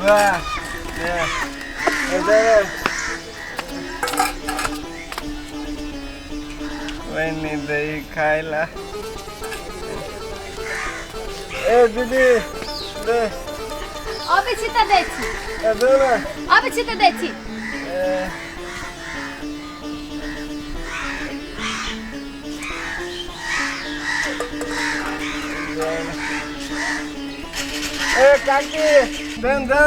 वाह वही दही खाइला ए दीदी दे अबे छिता देछि दे ना अबे छिता देछि ए काकी दे दे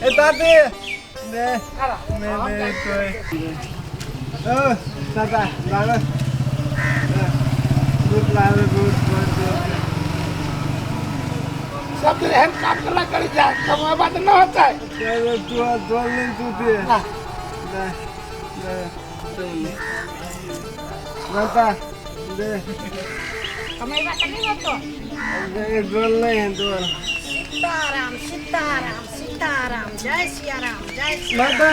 ए दादी दे मैं कोई दादा दादा दूध लावे दूध सब रहन काटला कर जा कमा बात न होता है चलो तू दोल नहीं तू दे दे दे माता दे कमाई बात नहीं होतो ये दोल नहीं है दोल सीताराम सीताराम सीताराम जय सिया राम जय सिया माता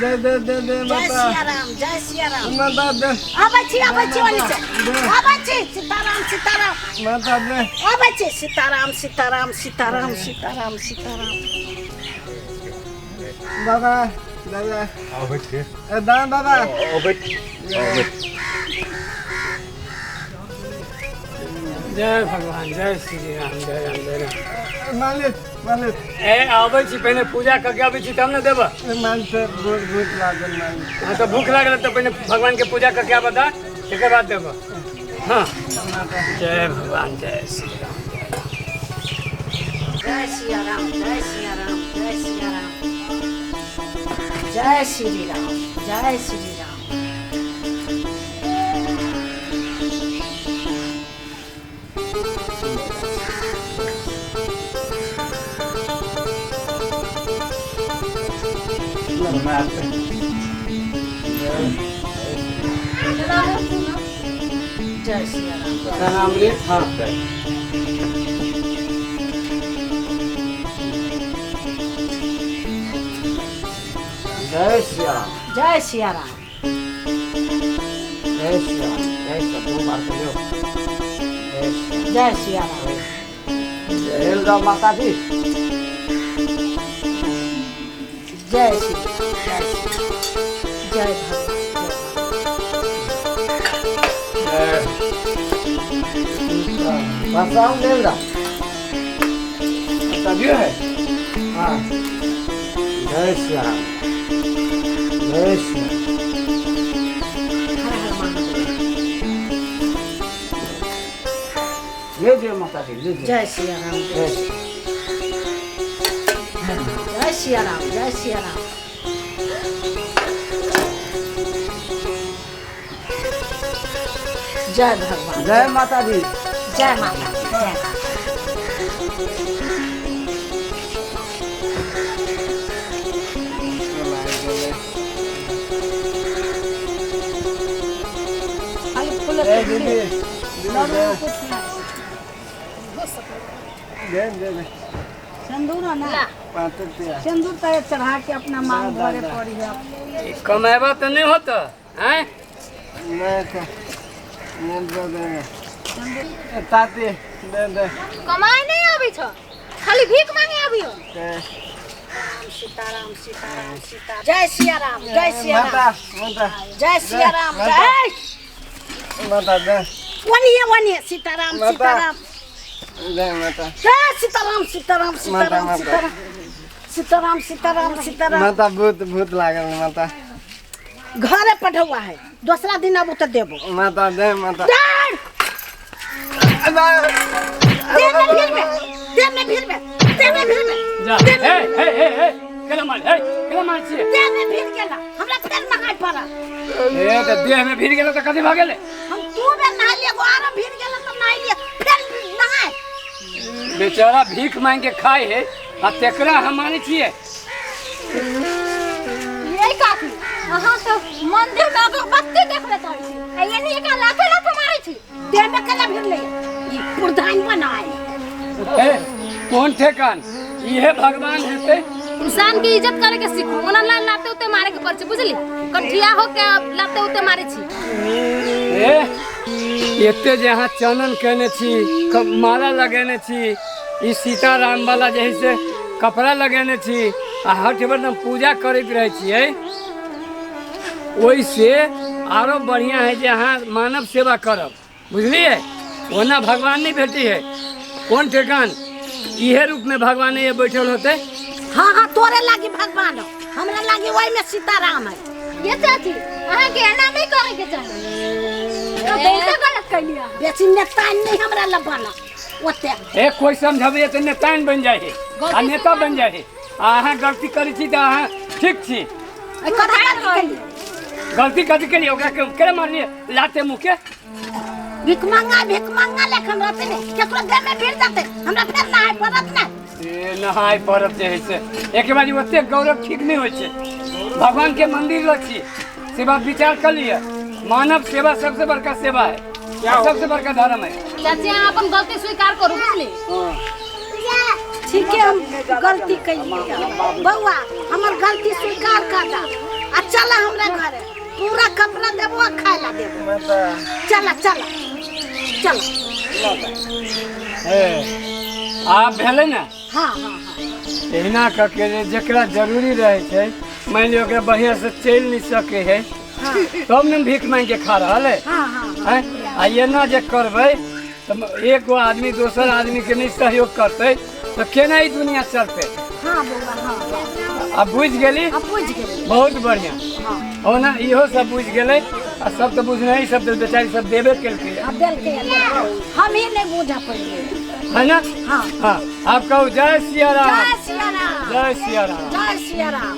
दे दे दे दे जय माता सिया राम जय सिया राम माता दे अबे वाली से अबे सीताराम सीताराम माता दे अबे सीताराम सीताराम सीताराम सीताराम सीताराम दादा दादा आओ बैठिए दादा दादा आओ बैठ जय भगवान जय श्री राम जय राम जय राम मालिक मालिक ए आबै छी पहले पूजा करके आबै छी तब न देबा मान से बहुत भूख लागल मालिक हां तो भूख लागल तो पहले भगवान के पूजा करके आबा दा एके बाद देबा हां जय भगवान जय श्री राम जय सिया राम जय सिया राम जय सिया राम जय श्री राम जय श्री राम जय सिया राम नामृत हां जय श्री राम जय सिया राम जय श्री राम जय सब बार करो जय सिया राम जय राम माता दी जय श्री जय भगवान देवरा तभी है हाँ जय श्री राम जय श्री ले जय माता दी ले जय सिया राम जय सिया राम जय सिया राम जय भगवान जय माता दी जय माता दी जय ए दीदी दे दे दे सिंदूर ना पाँच रुपया सिंदूर तो चढ़ा के अपना मांग भरे पड़ी है कमाएबा तो नहीं होता हैं मैं क्या मैं दे देंगे ताती दे दे कमाई नहीं आबी छ खाली भीख मांगे आबी हो दे सीताराम सीताराम सीताराम जय सिया राम जय सिया माता राम माता जय सिया राम जय माता दे वनिए सीताराम सीताराम जय माता जय सीताराम सीताराम सीताराम माता, सीताराम सीताराम सीताराम सीताराम माता भूत भूत लागल माता घरे पठौआ है दूसरा दिन अब तो देबो माता दे माता डर दे में भीड़ में जा हे केला मार छी दे में भीड़ गेला हमरा फेर नहाय पड़ा ए तो देह में भीड़ गेलो तो कथि भ गेले हम तू बे नहा लिए गोरा भीड़ गेला तो नहा लिए फेर नहाय बेचारा भीख मांग के खाए है आ तेकरा हम माने छिए यही काफी अहाँ तो मंदिर में अगरबत्ती देख लेता है ये नहीं का लाखे लाख मारे छी देह में कला भीड़ ले ई प्रधान बनाए ए कौन ठेकान इहे भगवान हेते इंसान की इज्जत करे के सीखो ओना ला लाते उते मारे के परचे बुझली कठिया हो के लाते उते मारे छी ए एते जहाँ चनन केने छी माला लगेने छी ई सीताराम वाला जैसे कपड़ा लगेने छी आ हर हरदम पूजा करते रहे छियै ओइसे आरो बढ़िया है जे अहाँ मानव सेवा करब बुझलिए ओना भगवान नहीं भेटी है कौन ठेकान इहे रूप में भगवान ये बैठल होते। हाँ हाँ तोरे लागी भगवान हो हमरा लागी वही में सीताराम है। ये चाची अहाँ के एना नहीं करे के चाहिए तो बहुत गलत कइलिया बेसी नेता नहीं हमरा लबाना ओते एक कोई समझाबे त नेता बन जाए है आ नेता बन जाए है अहाँ गलती करी छी त अहाँ ठीक छी गलती कथी के लिए ओकरा के मारलिए लाते मुंह के भिख मांगा लेखन रहते ने केकरो घर में भीड़ जाते हमरा फेर ना है पड़त ना ए नहाय परत जे है से एक बारी ओते गौरव ठीक नहीं होय छे भगवान के मंदिर रखी सेवा विचार कर लिए मानव सेवा सबसे बड़का सेवा है सबसे बड़का धर्म है। चाची अहाँ अपन गलती स्वीकार करू बुझली ठीक है हम गलती कइली बउआ हमर गलती स्वीकार कर दा आ चला हमरा घरे पूरा कपड़ा देबो खाए ला देबो चला चला चला आप भेले ना हाँ हाँ हाँ एहिना करके जकरा जरूरी रहे छे मान लियो ओकरा बढ़िया से चल नहीं सके है तब ने भीख मांग के खा रहा है हाँ हाँ आ ये ना जे करबे तो एक गो आदमी दोसर आदमी के नहीं सहयोग करते तो केना ही दुनिया चलते। हाँ बउआ हाँ अब बुझ गेली अब बुझ गेली बहुत बढ़िया हो ना इहो सब बुझ गेले आ सब तो बुझने ही सब तो बेचारी सब देबे केलके अब देल के हम ही नहीं बुझा पड़िए है ना। हाँ हाँ आप कहो जय सिया राम जय सिया राम जय सिया राम जय सिया राम।